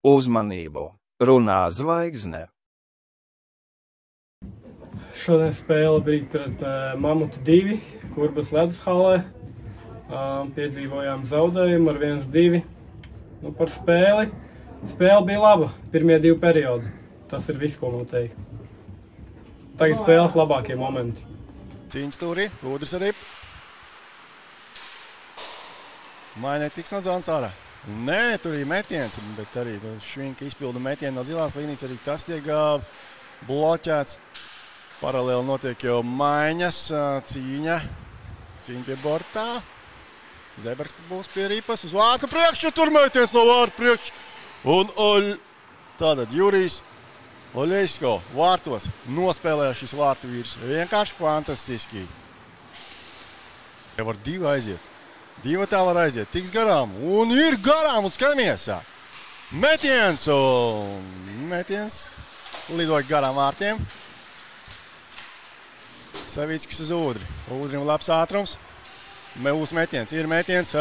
Uzmanību! Runā zvaigzne! Šodien spēle bija pret Mamutu 2, Kurbas ledus halē. Piedzīvojām zaudējumu ar 1-2. Par spēli. Spēle bija laba, pirmie 2 periodi. Tas ir viss, ko man teikt. Tagad spēles labākie momenti. Cīņas stūrī, Udris arī. Mainēt tiks no zonas ārā. Nē, tur ir metiens, bet arī Švinka izpilda metienu no zilās līnijas, arī tas tiek bloķēts. Paralēli notiek jau maiņas, cīņa pie bortā. Zebergs būs pie ripas uz vārtu priekšu, tur metiens no vārtu priekšu. Un tātad Jurijs Oļeļsko vārtos nospēlēja šis vārtu vīrs. Vienkārši fantastiski. Jau var 2 aiziet. 2 tā var aiziet, tiks garām, un ir garām, un skatāmies. Metiens, un metiens lidoja garām vārtiem. Savickis uz Udri. Udrim labs ātrums. Mūsu metiens, ir metiens,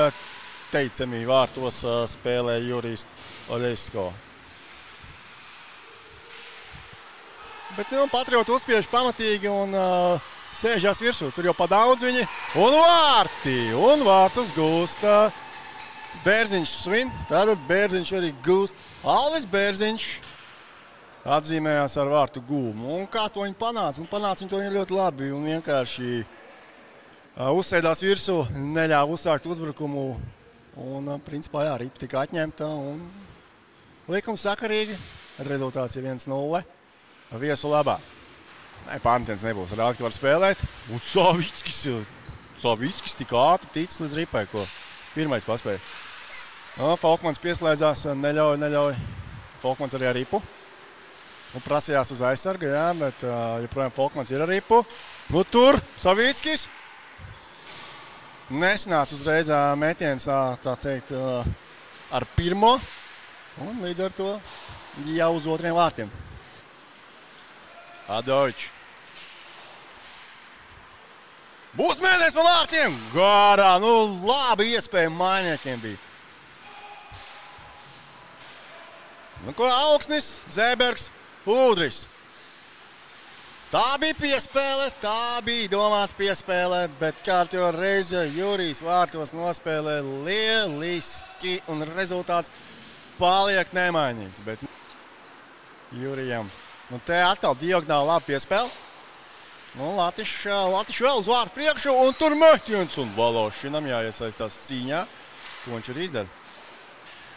teicamī vārtos spēlē Jurijs Oļeļsko. Bet Patrioti uzspiež pamatīgi un sēžās virsū, tur jau pa daudz viņi. Un vārtus gūst Bērziņš svin. Tātad Bērziņš arī gūst. Alvis Bērziņš atzīmējās ar vārtu gūmu. Un kā to viņi panāca? Panāca viņi to ļoti labi un vienkārši uzsēdās virsū, neļāva uzsākt uzbrukumu. Un principā jā, ripa tika atņemta un likums sakarīgi. Rezultāts ir 1-0 viesu labā. Nē, pārmetiens nebūs. Rādi, ka var spēlēt. Un Savickis tik ātri ticis līdz ripai, ko pirmais paspēja. Folkmans pieslēdzās, neļauj. Folkmans arī ar ripu. Un prasījās uz aizsarga, jā, bet joprojām Folkmans ir ar ripu. Tur Savickis. Nesanāca uzreiz metiens, tā teikt, ar pirmo. Un līdz ar to jau uz 2 vārtiem. Adovičs. Būs mēdēs pa vārtiem! Garā, labi iespēja mainiekiem bija. Ko Augsnis, Zebergs, Udris. Tā bija piespēle, tā bija domāta piespēle, bet kārtjo reize Jurijs vārtos nospēlē lieliski un rezultāts paliek nemainīgs. Bet Jurijam. Te atkal diagonāli labi piespēle. Latišs vēl uz vārtu priekšu un tur metiens un Valošinam jāiesaistās cīņā. To viņš arī izdara.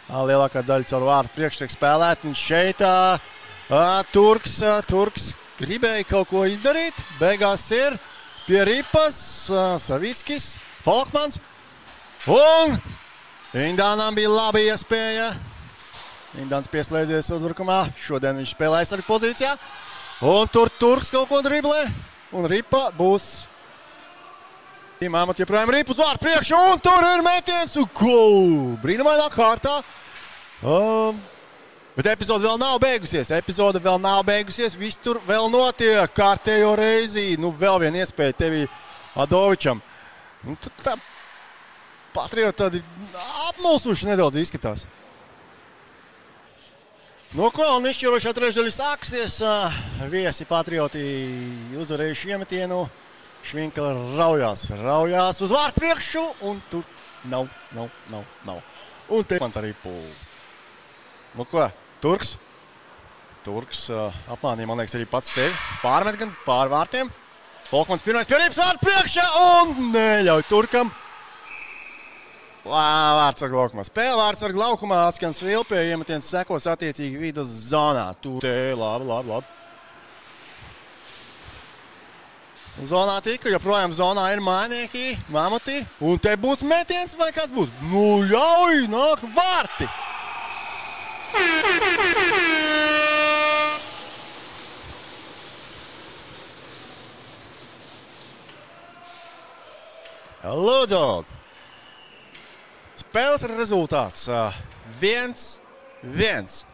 Lielākā daļa caur vārtu priekšu tiek spēlēt un šeit Turks gribēja kaut ko izdarīt. Beigās ir pie ripas Savickis, Folkmans un Indānam bija laba iespēja. Indāns pieslēdzies uzbrukumā. Šodien viņš spēlē aizsarga pozīcijā. Un tur Turks kaut ko driblē. Un ripa būs. Mamat joprojām ripa uz vārtu priekšu. Un tur ir metiens. Brīnumainā kārtā. Bet epizode vēl nav beigusies. Viss tur vēl notiek. Kārtējo reizi. Vēl viena iespēja tevi Adovičam. Tur tā Patrioti tādi apmulsuši nedaudz izskatās. Un izšķirošā trešdaļa sāksies. Viesi Patrioti uzvarējuši iemetienu. Švinka raujās uz vārtu priekšu. Un tur nav. Un te mans arī pūl. Turks apmānīja, man liekas, arī pats sevi. Pārmet gan pār vārtiem. Folkmans pirmais pie ripas vārtu priekšā un neļauj Turkam. Vārtsarga laukumā. Spēle vārtsarga laukumā atskan svilpē, iemetiens sekos attiecīgi vidas zonā. Labi. Zonā tika, joprojām zonā ir mainieki, Mamuti. Un te būs metiens vai kas būs? Ļauj, nāk vārti! Lūdzu! Spēles rezultāts 1-1.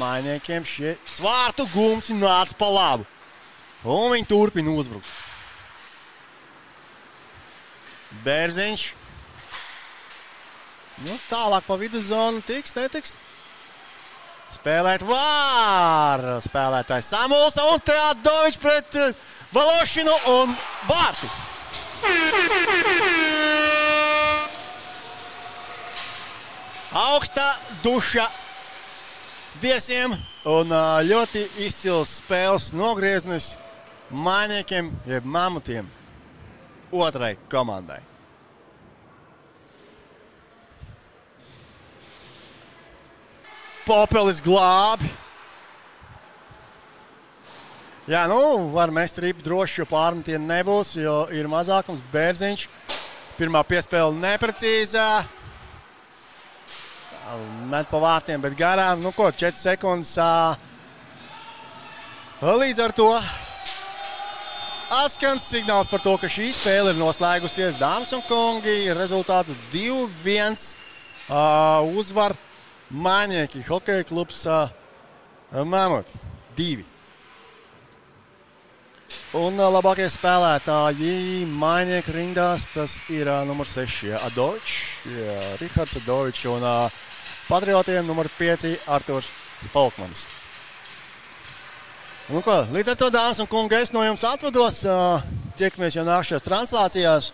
Mainiekiem šie svārtu gumsi nāca pa labu. Un viņi turpina uzbrukt. Bērziņš. Nu, tālāk pa viduszonu tiks, netiks. Spēlēt var. Spēlētājs Samulsa un Teodovičs pret Valošinu un vārti. Augsta duša viesiem un ļoti izcils spēles nogrieznis mainiekiem, jeb mamutiem otrai komandai. Popelis glābi. Jā, nu, var mest ripu droši, jo pārmetienu nebūs, jo ir mazākums. Bērziņš. Pirmā piespēle neprecīzā. Met pa vārtiem, bet garām. Nu ko, 4 sekundes. Līdz ar to atskan signāls par to, ka šī spēle ir noslēgusies. Dāmas un kungi, rezultātu 2-1 uzvar Mainieki hokeja klubs Mamuti 2. Un labākie spēlētāji Mainieku rindās, tas ir numur 6 Adovičs, Rihards Adovičs un Patriotiem numur 5 Arturs Folkmanis. Nu ko, līdz ar to, dāmas un kungi, es no jums atvados. Tiekamies jau nākšajās translācijās.